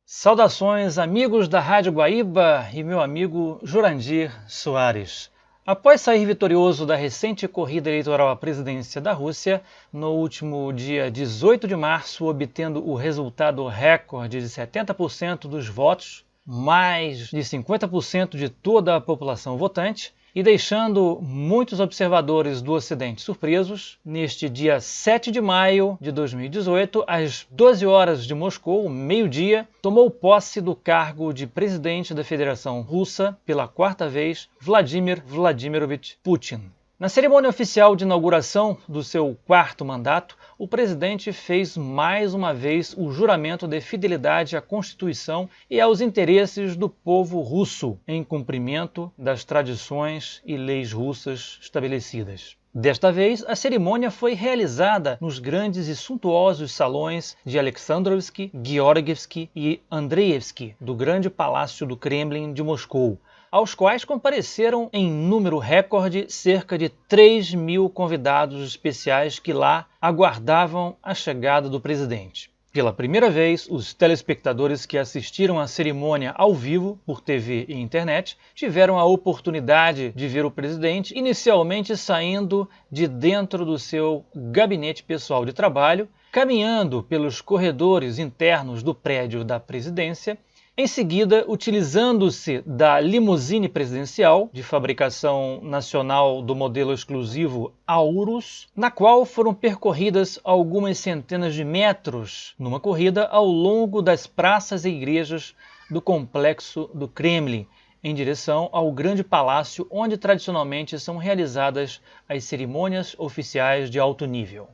Saudações, amigos da Rádio Guaíba e meu amigo Jurandir Soares. Após sair vitorioso da recente corrida eleitoral à presidência da Rússia, no último dia 18 de março, obtendo o resultado recorde de 70% dos votos, mais de 50% de toda a população votante, e deixando muitos observadores do Ocidente surpresos, neste dia 7 de maio de 2018, às 12 horas de Moscou, meio-dia, tomou posse do cargo de presidente da Federação Russa, pela quarta vez, Vladimir Vladimirovich Putin. Na cerimônia oficial de inauguração do seu quarto mandato, o presidente fez mais uma vez o juramento de fidelidade à Constituição e aos interesses do povo russo, em cumprimento das tradições e leis russas estabelecidas. Desta vez, a cerimônia foi realizada nos grandes e suntuosos salões de Alexandrovsky, Georgievsky e Andreevsky, do grande palácio do Kremlin de Moscou, aos quais compareceram em número recorde cerca de 3.000 convidados especiais que lá aguardavam a chegada do presidente. Pela primeira vez, os telespectadores que assistiram à cerimônia ao vivo, por TV e internet, tiveram a oportunidade de ver o presidente inicialmente saindo de dentro do seu gabinete pessoal de trabalho, caminhando pelos corredores internos do prédio da presidência. Em seguida, utilizando-se da limusine presidencial, de fabricação nacional do modelo exclusivo Aurus, na qual foram percorridas algumas centenas de metros numa corrida ao longo das praças e igrejas do complexo do Kremlin, em direção ao grande palácio onde tradicionalmente são realizadas as cerimônias oficiais de alto nível.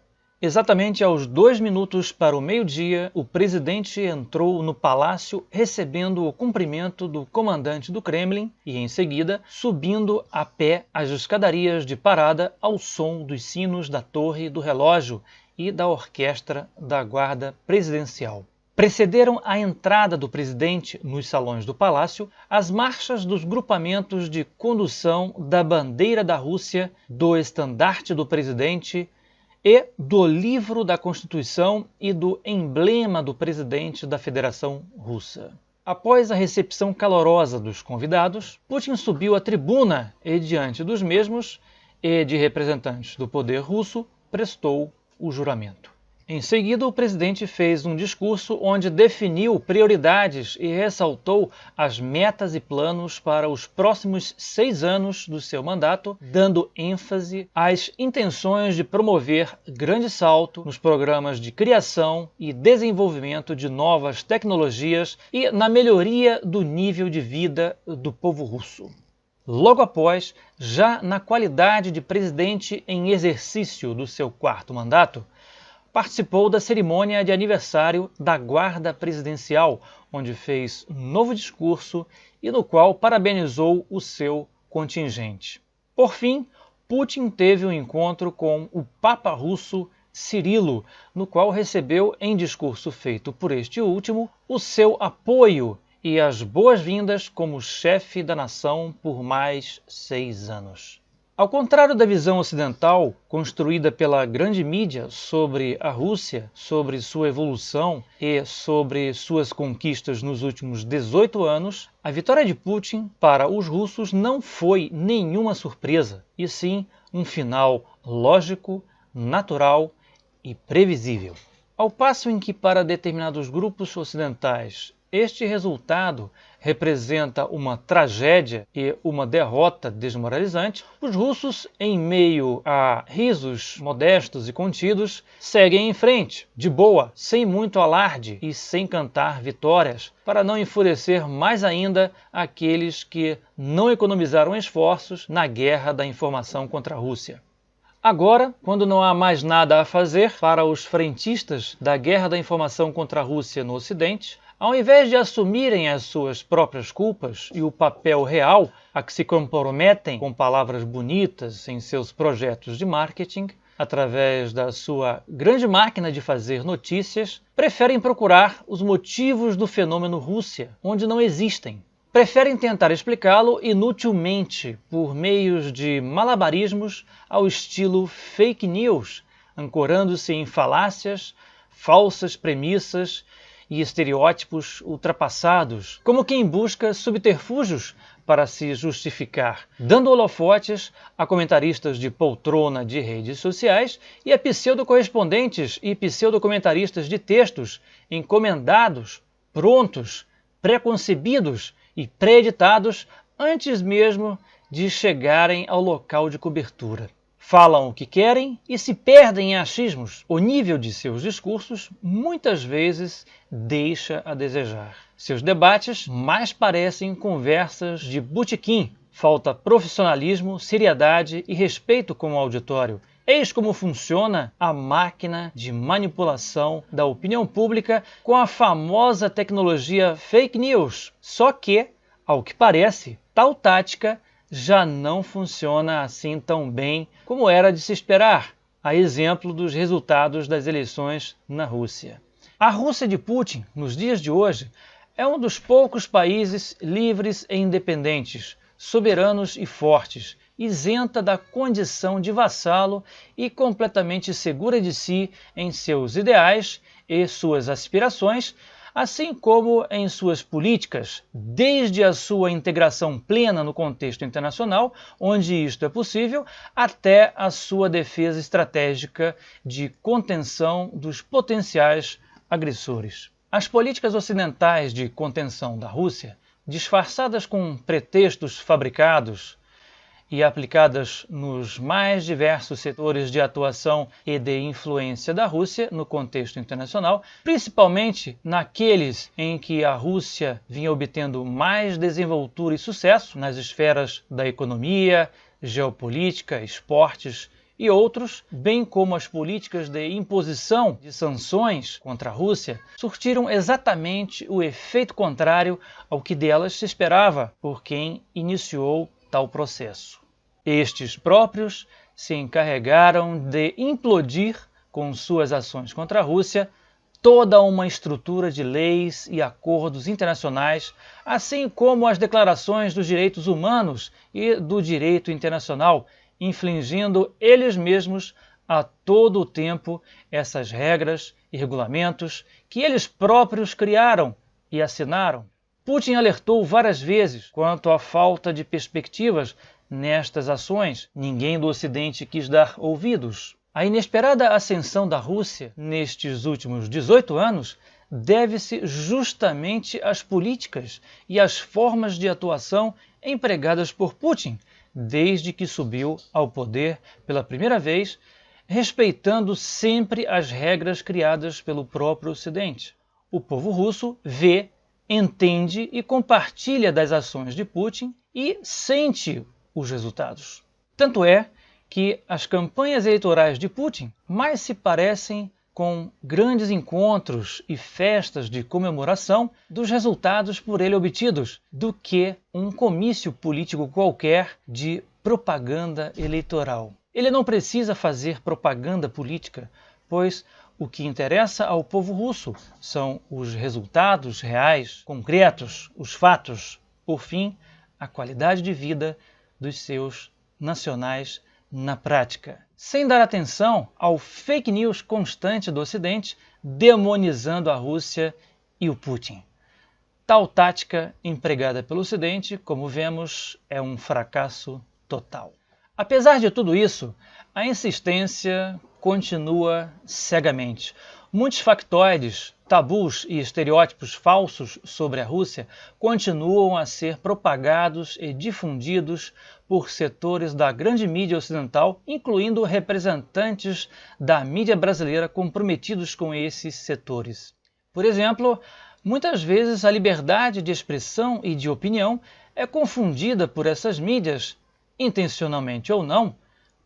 Exatamente aos 2 minutos para o meio-dia, o presidente entrou no palácio recebendo o cumprimento do comandante do Kremlin e, em seguida, subindo a pé as escadarias de parada ao som dos sinos da torre do relógio e da orquestra da guarda presidencial. Precederam a entrada do presidente nos salões do palácio as marchas dos grupamentos de condução da bandeira da Rússia, do estandarte do presidente e do livro da Constituição e do emblema do presidente da Federação Russa. Após a recepção calorosa dos convidados, Putin subiu à tribuna e, diante dos mesmos e de representantes do poder russo, prestou o juramento. Em seguida, o presidente fez um discurso onde definiu prioridades e ressaltou as metas e planos para os próximos 6 anos do seu mandato, dando ênfase às intenções de promover grande salto nos programas de criação e desenvolvimento de novas tecnologias e na melhoria do nível de vida do povo russo. Logo após, já na qualidade de presidente em exercício do seu quarto mandato, participou da cerimônia de aniversário da Guarda Presidencial, onde fez um novo discurso e no qual parabenizou o seu contingente. Por fim, Putin teve um encontro com o Papa russo Cirilo, no qual recebeu, em discurso feito por este último, o seu apoio e as boas-vindas como chefe da nação por mais 6 anos. Ao contrário da visão ocidental, construída pela grande mídia sobre a Rússia, sobre sua evolução e sobre suas conquistas nos últimos 18 anos, a vitória de Putin para os russos não foi nenhuma surpresa, e sim um final lógico, natural e previsível. Ao passo em que para determinados grupos ocidentais este resultado representa uma tragédia e uma derrota desmoralizante, os russos, em meio a risos modestos e contidos, seguem em frente, de boa, sem muito alarde e sem cantar vitórias, para não enfurecer mais ainda aqueles que não economizaram esforços na guerra da informação contra a Rússia. Agora, quando não há mais nada a fazer para os frentistas da guerra da informação contra a Rússia no Ocidente, ao invés de assumirem as suas próprias culpas e o papel real a que se comprometem com palavras bonitas em seus projetos de marketing, através da sua grande máquina de fazer notícias, preferem procurar os motivos do fenômeno Rússia, onde não existem. preferem tentar explicá-lo inutilmente por meios de malabarismos ao estilo fake news, ancorando-se em falácias, falsas premissas e estereótipos ultrapassados, como quem busca subterfúgios para se justificar, dando holofotes a comentaristas de poltrona de redes sociais e a pseudo-correspondentes e pseudo-comentaristas de textos encomendados, prontos, preconcebidos e pré-editados antes mesmo de chegarem ao local de cobertura. Falam o que querem e se perdem em achismos. O nível de seus discursos muitas vezes deixa a desejar. Seus debates mais parecem conversas de botequim. Falta profissionalismo, seriedade e respeito com o auditório. Eis como funciona a máquina de manipulação da opinião pública com a famosa tecnologia fake news. Só que, ao que parece, tal tática já não funciona assim tão bem como era de se esperar, a exemplo dos resultados das eleições na Rússia. A Rússia de Putin, nos dias de hoje, é um dos poucos países livres e independentes, soberanos e fortes, isenta da condição de vassalo e completamente segura de si em seus ideais e suas aspirações, assim como em suas políticas, desde a sua integração plena no contexto internacional, onde isto é possível, até a sua defesa estratégica de contenção dos potenciais agressores. As políticas ocidentais de contenção da Rússia, disfarçadas com pretextos fabricados e aplicadas nos mais diversos setores de atuação e de influência da Rússia no contexto internacional, principalmente naqueles em que a Rússia vinha obtendo mais desenvoltura e sucesso nas esferas da economia, geopolítica, esportes e outros, bem como as políticas de imposição de sanções contra a Rússia, surtiram exatamente o efeito contrário ao que delas se esperava por quem iniciou tal processo. Estes próprios se encarregaram de implodir, com suas ações contra a Rússia, toda uma estrutura de leis e acordos internacionais, assim como as declarações dos direitos humanos e do direito internacional, infringindo eles mesmos a todo o tempo essas regras e regulamentos que eles próprios criaram e assinaram. Putin alertou várias vezes quanto à falta de perspectivas nestas ações. Ninguém do Ocidente quis dar ouvidos. A inesperada ascensão da Rússia nestes últimos 18 anos deve-se justamente às políticas e às formas de atuação empregadas por Putin, desde que subiu ao poder pela primeira vez, respeitando sempre as regras criadas pelo próprio Ocidente. O povo russo vê, entende e compartilha das ações de Putin e sente os resultados. Tanto é que as campanhas eleitorais de Putin mais se parecem com grandes encontros e festas de comemoração dos resultados por ele obtidos do que um comício político qualquer de propaganda eleitoral. Ele não precisa fazer propaganda política, pois o que interessa ao povo russo são os resultados reais, concretos, os fatos, por fim, a qualidade de vida dos seus nacionais na prática, sem dar atenção ao fake news constante do Ocidente demonizando a Rússia e o Putin. Tal tática empregada pelo Ocidente, como vemos, é um fracasso total. Apesar de tudo isso, a insistência continua cegamente. Muitos factoides, tabus e estereótipos falsos sobre a Rússia continuam a ser propagados e difundidos por setores da grande mídia ocidental, incluindo representantes da mídia brasileira comprometidos com esses setores. Por exemplo, muitas vezes a liberdade de expressão e de opinião é confundida por essas mídias, intencionalmente ou não,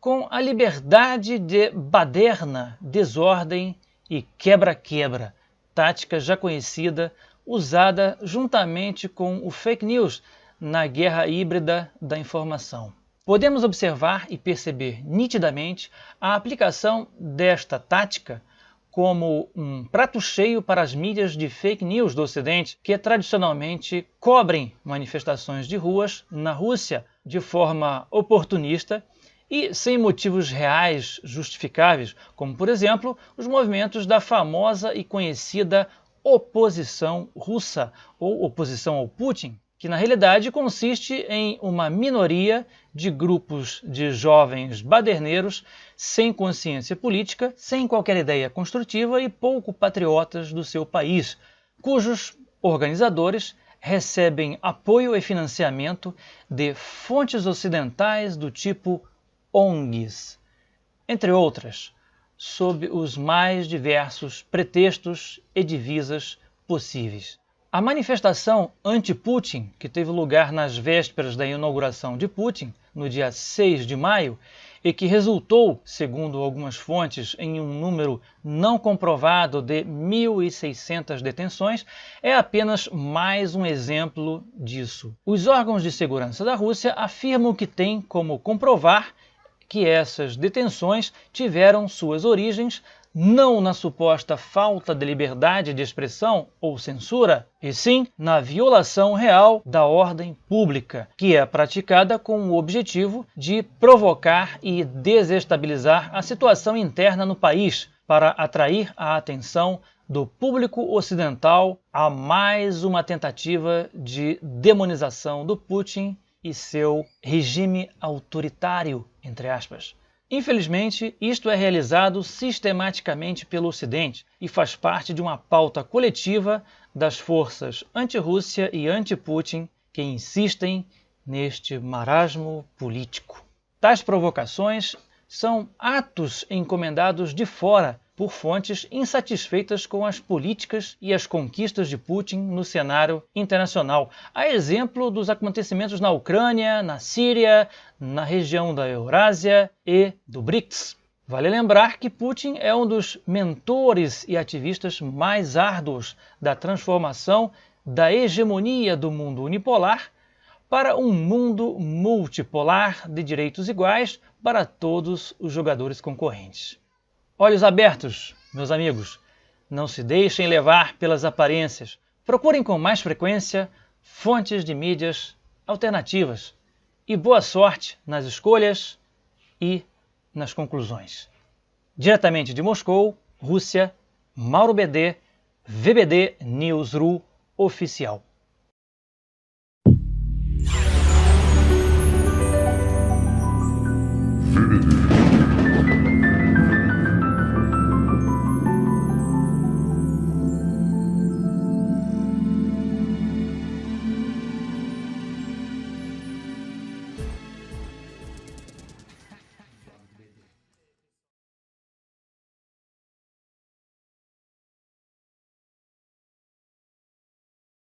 com a liberdade de baderna, desordem e quebra-quebra, tática já conhecida, usada juntamente com o fake news na guerra híbrida da informação. Podemos observar e perceber nitidamente a aplicação desta tática como um prato cheio para as mídias de fake news do Ocidente, que tradicionalmente cobrem manifestações de ruas na Rússia de forma oportunista e sem motivos reais justificáveis, como, por exemplo, os movimentos da famosa e conhecida oposição russa, ou oposição ao Putin, que na realidade consiste em uma minoria de grupos de jovens baderneiros sem consciência política, sem qualquer ideia construtiva e pouco patriotas do seu país, cujos organizadores recebem apoio e financiamento de fontes ocidentais do tipo ONGs, entre outras, sob os mais diversos pretextos e divisas possíveis. A manifestação anti-Putin, que teve lugar nas vésperas da inauguração de Putin, no dia 6 de maio, e que resultou, segundo algumas fontes, em um número não comprovado de 1.600 detenções, é apenas mais um exemplo disso. Os órgãos de segurança da Rússia afirmam que têm como comprovar que essas detenções tiveram suas origens não na suposta falta de liberdade de expressão ou censura, e sim na violação real da ordem pública, que é praticada com o objetivo de provocar e desestabilizar a situação interna no país, para atrair a atenção do público ocidental a mais uma tentativa de demonização do Putin e seu regime autoritário, entre aspas. Infelizmente, isto é realizado sistematicamente pelo Ocidente e faz parte de uma pauta coletiva das forças anti-Rússia e anti-Putin que insistem neste marasmo político. Tais provocações são atos encomendados de fora por fontes insatisfeitas com as políticas e as conquistas de Putin no cenário internacional, a exemplo dos acontecimentos na Ucrânia, na Síria, na região da Eurásia e do BRICS. Vale lembrar que Putin é um dos mentores e ativistas mais árduos da transformação da hegemonia do mundo unipolar para um mundo multipolar de direitos iguais para todos os jogadores concorrentes. Olhos abertos, meus amigos. Não se deixem levar pelas aparências. Procurem com mais frequência fontes de mídias alternativas. E boa sorte nas escolhas e nas conclusões. Diretamente de Moscou, Rússia, Mauro BD, VBD News.ru Oficial.